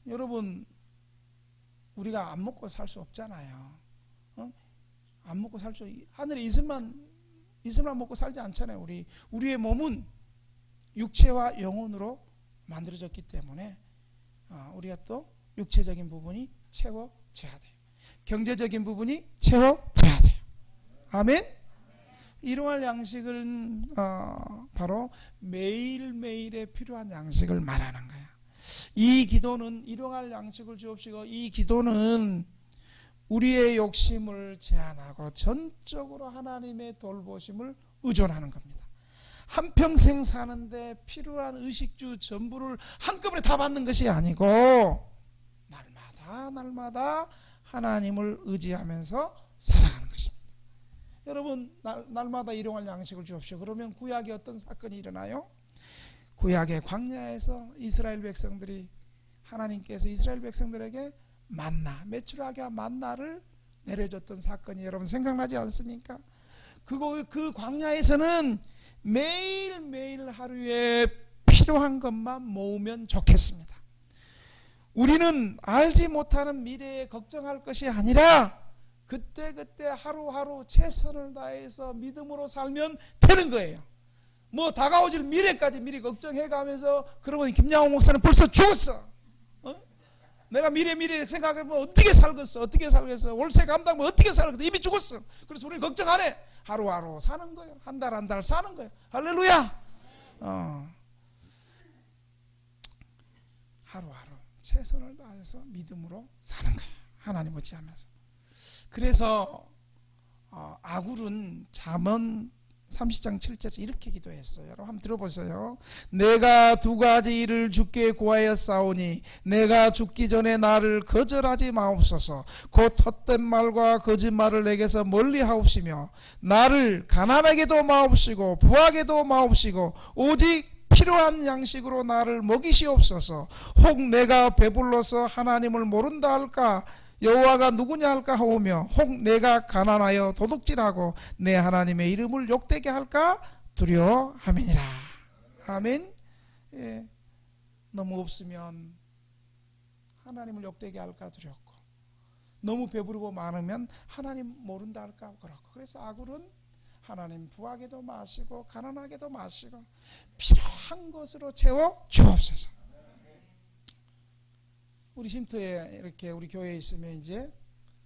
Speaker 1: 여러분, 우리가 안 먹고 살 수 없잖아요. 안 먹고 살 수, 하늘에 이슬만 먹고 살지 않잖아요. 우리의 몸은 육체와 영혼으로 만들어졌기 때문에 우리가 또 육체적인 부분이 채워져야 돼요. 경제적인 부분이 채워져야 돼요. 아멘. 일용할 양식은 바로 매일매일에 필요한 양식을 말하는 거야. 이 기도는 일용할 양식을 주옵시고, 이 기도는 우리의 욕심을 제한하고 전적으로 하나님의 돌보심을 의존하는 겁니다. 한평생 사는데 필요한 의식주 전부를 한꺼번에 다 받는 것이 아니고 날마다 하나님을 의지하면서 살아가는 것입니다. 여러분, 날마다 일용할 양식을 주옵시오. 그러면 구약에 어떤 사건이 일어나요? 구약의 광야에서 이스라엘 백성들이, 하나님께서 이스라엘 백성들에게 메추라기와 만나를 내려줬던 사건이 여러분 생각나지 않습니까? 그 광야에서는 매일매일 하루에 필요한 것만 모으면 좋겠습니다. 우리는 알지 못하는 미래에 걱정할 것이 아니라 그때그때 하루하루 최선을 다해서 믿음으로 살면 되는 거예요. 다가오질 미래까지 미리 걱정해가면서, 그러고 김양호 목사는 벌써 죽었어. 내가 미래 생각해보면 어떻게 살겠어. 월세 감당 어떻게 살겠어. 이미 죽었어. 그래서 우리는 걱정 안 해. 하루하루 사는 거예요. 한 달 사는 거예요. 할렐루야. 하루하루 최선을 다해서 믿음으로 사는 거예요. 하나님 의지하면서. 그래서 아굴은 잠언 30장 7절에 이렇게 기도했어요. 여러분 한번 들어보세요. 내가 두 가지 일을 주께 구하였사오니 내가 죽기 전에 나를 거절하지 마옵소서. 곧 헛된 말과 거짓말을 내게서 멀리하옵시며 나를 가난하게도 마옵시고 부하게도 마옵시고 오직 필요한 양식으로 나를 먹이시옵소서. 혹 내가 배불러서 하나님을 모른다 할까, 여호와가 누구냐 할까 하오며, 혹 내가 가난하여 도둑질하고 내 하나님의 이름을 욕되게 할까 두려워함이니라. 아멘. 예. 너무 없으면 하나님을 욕되게 할까 두렵고, 너무 배부르고 많으면 하나님 모른다 할까 그렇고. 그래서 아굴은 하나님 부하게도 마시고 가난하게도 마시고 필요한 것으로 채워 주옵소서. 우리 쉼터에 이렇게 우리 교회에 있으면 이제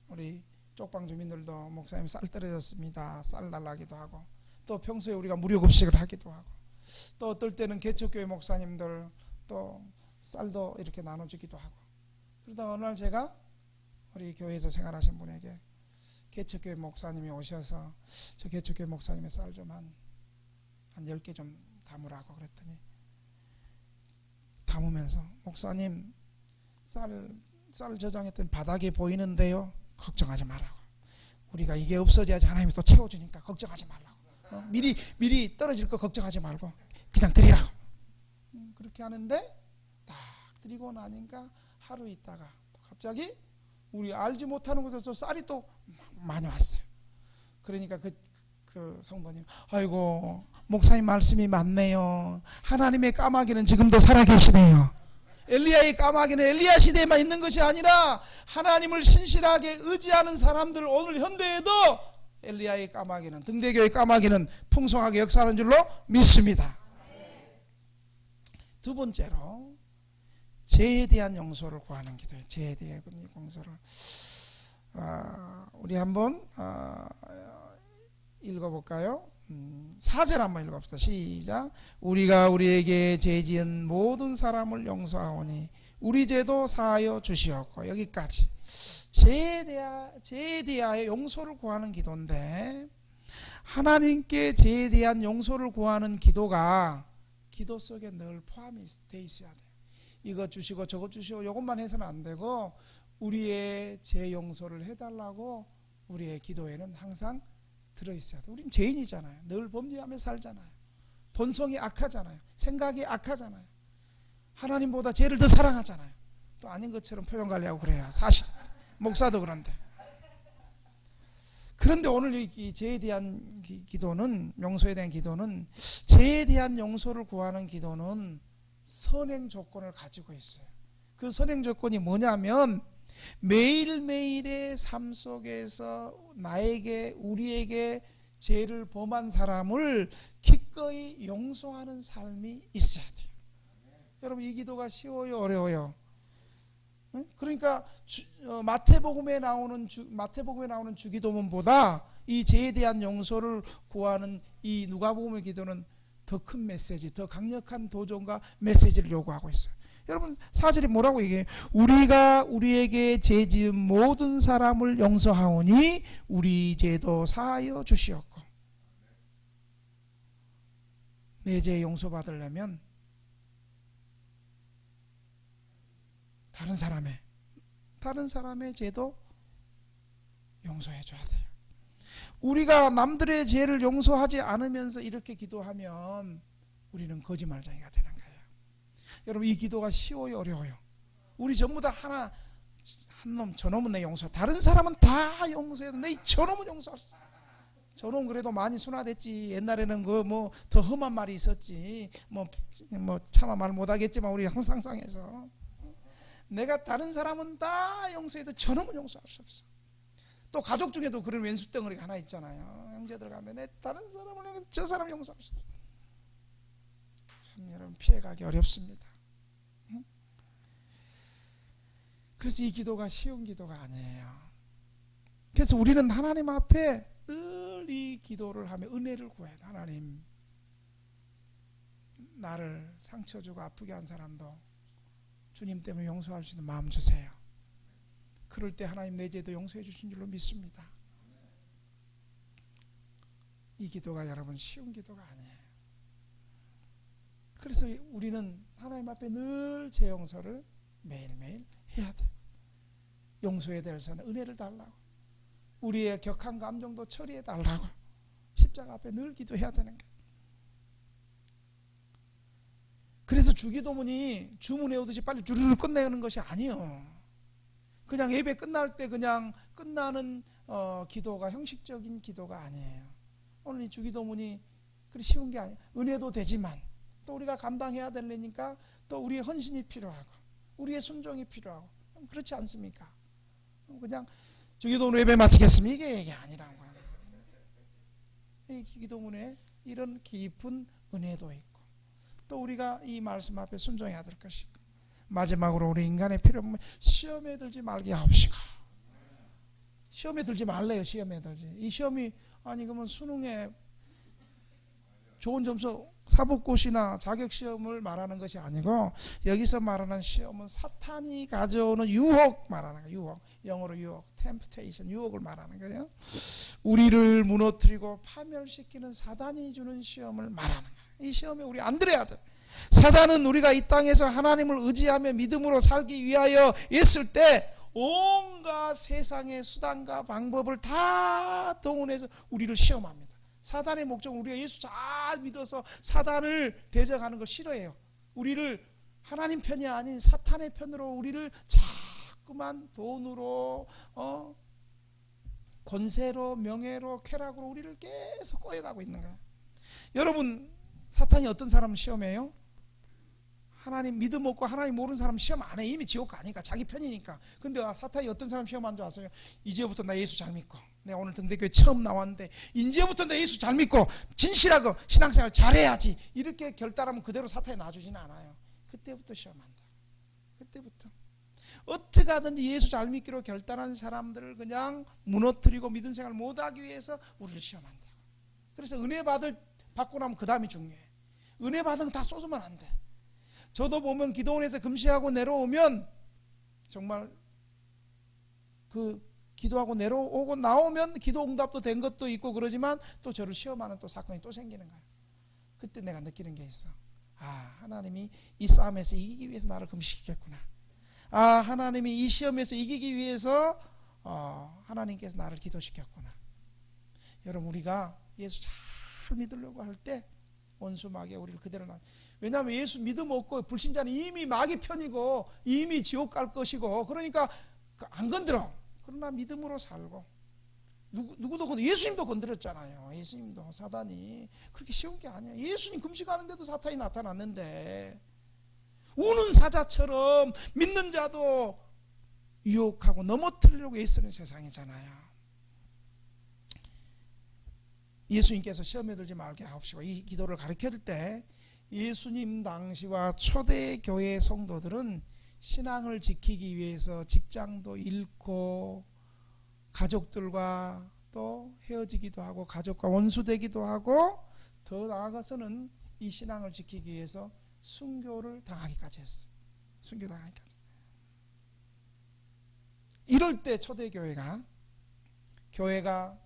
Speaker 1: 우리 쪽방 주민들도 목사님 쌀 떨어졌습니다. 쌀 달라기도 하고, 또 평소에 우리가 무료 급식을 하기도 하고, 또 어떨 때는 개척교회 목사님들 또 쌀도 이렇게 나눠주기도 하고. 그러다 어느 날 제가 우리 교회에서 생활하신 분에게 개척교회 목사님이 오셔서 저 개척교회 목사님의 쌀 좀 한 10개 좀 담으라고 그랬더니, 담으면서 목사님 쌀 저장했던 바닥에 보이는데요, 걱정하지 말라고. 우리가 이게 없어져야지 하나님이 또 채워주니까 걱정하지 말라고. 미리 떨어질 거 걱정하지 말고 그냥 드리라고. 그렇게 하는데 딱 드리고 나니까 하루 있다가 갑자기 우리 알지 못하는 곳에서 쌀이 또 많이 왔어요. 그러니까 그 성도님, 아이고 목사님 말씀이 맞네요. 하나님의 까마귀는 지금도 살아계시네요. 엘리야의 까마귀는 엘리야 시대에만 있는 것이 아니라 하나님을 신실하게 의지하는 사람들 오늘 현대에도 엘리야의 까마귀는, 등대교의 까마귀는 풍성하게 역사하는 줄로 믿습니다. 두 번째로 죄에 대한 용서를 구하는 기도예요. 죄에 대한 용서를 우리 한번 읽어볼까요? 4절 한번 읽어봅시다. 시작. 우리가 우리에게 죄 지은 모든 사람을 용서하오니 우리 죄도 사하여 주시옵고. 여기까지 죄에 대하여 용서를 구하는 기도인데, 하나님께 죄에 대한 용서를 구하는 기도가 기도 속에 늘 포함이 돼 있어야 돼요. 이것 주시고 저것 주시고 이것만 해서는 안 되고, 우리의 죄 용서를 해달라고 우리의 기도에는 항상 들어있어야 돼요. 우린 죄인이잖아요. 늘 범죄하며 살잖아요. 본성이 악하잖아요. 생각이 악하잖아요. 하나님보다 죄를 더 사랑하잖아요. 또 아닌 것처럼 표정 관리하고 그래요. 사실 목사도 그런데. 그런데 오늘 이 죄에 대한 기도는, 용서에 대한 기도는, 죄에 대한 용서를 구하는 기도는 선행 조건을 가지고 있어요. 그 선행 조건이 뭐냐면, 매일매일의 삶 속에서 우리에게 죄를 범한 사람을 기꺼이 용서하는 삶이 있어야 돼요. 여러분, 이 기도가 쉬워요, 어려워요? 그러니까 마태복음에 나오는 주기도문보다 이 죄에 대한 용서를 구하는 이 누가복음의 기도는 더 큰 메시지, 더 강력한 도전과 메시지를 요구하고 있어요. 여러분, 4절이 뭐라고 얘기해요? 우리가 우리에게 죄 지은 모든 사람을 용서하오니 우리 죄도 사하여 주시옵고. 내 죄 용서받으려면 다른 사람의 죄도 용서해 줘야 돼요. 우리가 남들의 죄를 용서하지 않으면서 이렇게 기도하면 우리는 거짓말쟁이가 되는 거예요. 여러분, 이 기도가 쉬워요, 어려워요? 우리 전부 다 한 놈, 저놈은 내 용서, 다른 사람은 다 용서해도 내 저놈은 용서할 수. 저놈은 그래도 많이 순화됐지. 옛날에는 더 험한 말이 있었지. 차마 말 못하겠지만 우리 항상 상상해서, 내가 다른 사람은 다 용서해도 저놈은 용서할 수 없어. 또 가족 중에도 그런 왼수 덩어리가 하나 있잖아요. 형제들 가면 내 다른 사람을 저 사람 용서할 수 없어. 참 여러분, 피해가기 어렵습니다. 그래서 이 기도가 쉬운 기도가 아니에요. 그래서 우리는 하나님 앞에 늘 이 기도를 하며 은혜를 구해야 돼. 하나님, 나를 상처 주고 아프게 한 사람도 주님 때문에 용서할 수 있는 마음 주세요. 그럴 때 하나님 내 죄도 용서해 주신 줄로 믿습니다. 이 기도가 여러분 쉬운 기도가 아니에요. 그래서 우리는 하나님 앞에 늘 제 용서를 매일매일 해야 돼요. 용서에 대해서는 은혜를 달라고, 우리의 격한 감정도 처리해 달라고 십자가 앞에 늘 기도해야 되는 거예요. 그래서 주기도문이 주문 외우듯이 빨리 주르륵 끝내는 것이 아니에요. 그냥 예배 끝날 때 그냥 끝나는 기도가 형식적인 기도가 아니에요. 오늘 이 주기도문이 그리 쉬운 게 아니에요. 은혜도 되지만 또 우리가 감당해야 되니까 또 우리의 헌신이 필요하고 우리의 순종이 필요하고, 그렇지 않습니까? 그냥 주기도문 예배 마치겠습니다, 이게 아니라는 거예요. 이 기도문에 이런 깊은 은혜도 있고, 또 우리가 이 말씀 앞에 순종해야 될 것이고, 마지막으로 우리 인간의 필요는 시험에 들지 말게 하옵시고. 시험에 들지 말래요. 시험에 들지. 이 시험이 그러면 수능에 좋은 점수 사법고시나 자격시험을 말하는 것이 아니고, 여기서 말하는 시험은 사탄이 가져오는 유혹 말하는 거예요. 유혹, 영어로 유혹, temptation, 유혹을 말하는 거예요. 우리를 무너뜨리고 파멸시키는 사단이 주는 시험을 말하는 거예요. 이 시험에 우리 안 들어야 돼. 사단은 우리가 이 땅에서 하나님을 의지하며 믿음으로 살기 위하여 했을 때 온갖 세상의 수단과 방법을 다 동원해서 우리를 시험합니다. 사단의 목적은 우리가 예수 잘 믿어서 사단을 대적하는 걸 싫어해요. 우리를 하나님 편이 아닌 사탄의 편으로 우리를 자꾸만 돈으로 권세로 명예로 쾌락으로 우리를 계속 꼬여가고 있는 거예요. 여러분, 사탄이 어떤 사람 시험해요? 하나님 믿음 없고 하나님 모르는 사람 시험 안 해. 이미 지옥 가니까, 자기 편이니까. 근데 사탄이 어떤 사람 시험한 줄 아세요? 이제부터 나 예수 잘 믿고, 내가 오늘 등대교회 처음 나왔는데 이제부터 나 예수 잘 믿고 진실하고 신앙생활 잘해야지, 이렇게 결단하면 그대로 사탄이 놔주지는 않아요. 그때부터 시험한다. 그때부터 어떻게 하든지 예수 잘 믿기로 결단한 사람들을 그냥 무너뜨리고 믿음 생활 못하기 위해서 우리를 시험한다. 그래서 은혜 받고 나면 그 다음이 중요해. 은혜 받은 거 다 쏟으면 안 돼. 저도 보면 기도원에서 금식하고 내려오면 정말 그 기도하고 내려오고 나오면 기도 응답도 된 것도 있고 그러지만 또 저를 시험하는 또 사건이 또 생기는 거예요. 그때 내가 느끼는 게 있어. 하나님이 이 싸움에서 이기기 위해서 나를 금식시켰구나. 하나님이 이 시험에서 이기기 위해서 하나님께서 나를 기도시켰구나. 여러분, 우리가 예수 잘 믿으려고 할 때 원수 마귀가 우리를 그대로 왜냐하면 예수 믿음 없고 불신자는 이미 마귀 편이고 이미 지옥 갈 것이고, 그러니까 안 건드려. 그러나 믿음으로 살고, 누구도 예수님도 건드렸잖아요. 예수님도 사단이 그렇게 쉬운 게 아니야. 예수님 금식하는데도 사탄이 나타났는데, 우는 사자처럼 믿는 자도 유혹하고 넘어뜨리려고 애쓰는 세상이잖아요. 예수님께서 시험에 들지 말게 하옵시고, 이 기도를 가르칠 때 예수님 당시와 초대 교회 성도들은 신앙을 지키기 위해서 직장도 잃고 가족들과 또 헤어지기도 하고 가족과 원수되기도 하고, 더 나아가서는 이 신앙을 지키기 위해서 순교를 당하기까지 했어. 순교당하기까지. 이럴 때 초대교회가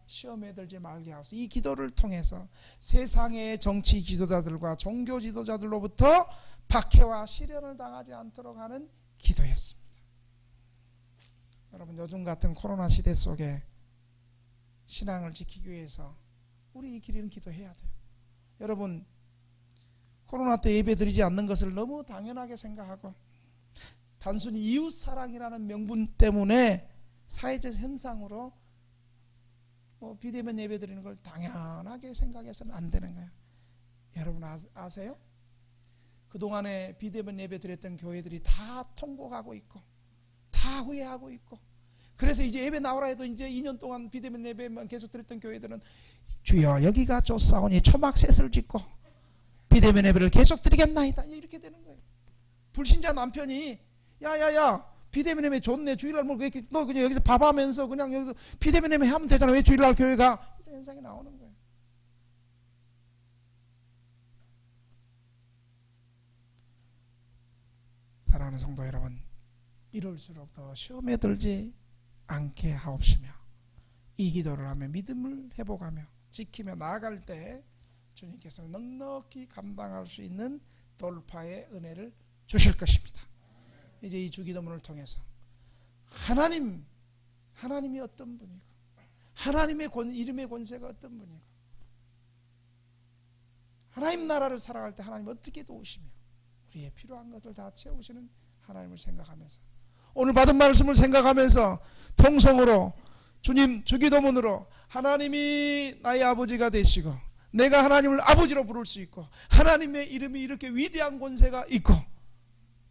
Speaker 1: 시험에 들지 말게 하옵소서, 이 기도를 통해서 세상의 정치 지도자들과 종교 지도자들로부터 박해와 시련을 당하지 않도록 하는 기도였습니다. 여러분, 요즘 같은 코로나 시대 속에 신앙을 지키기 위해서 우리 이 길이는 기도해야 돼요. 여러분, 코로나 때 예배 드리지 않는 것을 너무 당연하게 생각하고 단순히 이웃사랑이라는 명분 때문에 사회적 현상으로 비대면 예배 드리는 걸 당연하게 생각해서는 안 되는 거예요. 여러분 아세요? 그동안에 비대면 예배 드렸던 교회들이 다 통곡하고 있고 다 후회하고 있고, 그래서 이제 예배 나오라 해도 이제 2년 동안 비대면 예배만 계속 드렸던 교회들은 주여 여기가 좋사오니 초막셋을 짓고 비대면 예배를 계속 드리겠나이다, 이렇게 되는 거예요. 불신자 남편이 야야야 비대면 예배 좋네, 주일날 뭐 이렇게 너 그냥 여기서 밥하면서 그냥 여기서 비대면 예배 하면 되잖아, 왜 주일날 교회 가? 이런 현상이 나오는 거예요. 사랑하는 성도 여러분, 이럴수록 더 시험에 들지 않게 하옵시며, 이 기도를 하며 믿음을 회복하며 지키며 나아갈 때 주님께서는 넉넉히 감당할 수 있는 돌파의 은혜를 주실 것입니다. 이제 이 주기도문을 통해서 하나님이 어떤 분이고 하나님의 이름의 권세가 어떤 분이고 하나님 나라를 살아갈 때 하나님 어떻게 도우시며 우리의 필요한 것을 다 채우시는 하나님을 생각하면서, 오늘 받은 말씀을 생각하면서 통성으로 주님 주기도문으로 하나님이 나의 아버지가 되시고 내가 하나님을 아버지로 부를 수 있고 하나님의 이름이 이렇게 위대한 권세가 있고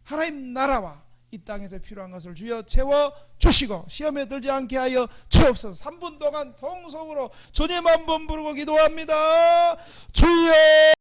Speaker 1: 하나님 나라와 이 땅에서 필요한 것을 주여 채워주시고 시험에 들지 않게 하여 주옵소서. 3분 동안 통성으로 주님 한번 부르고 기도합니다. 주여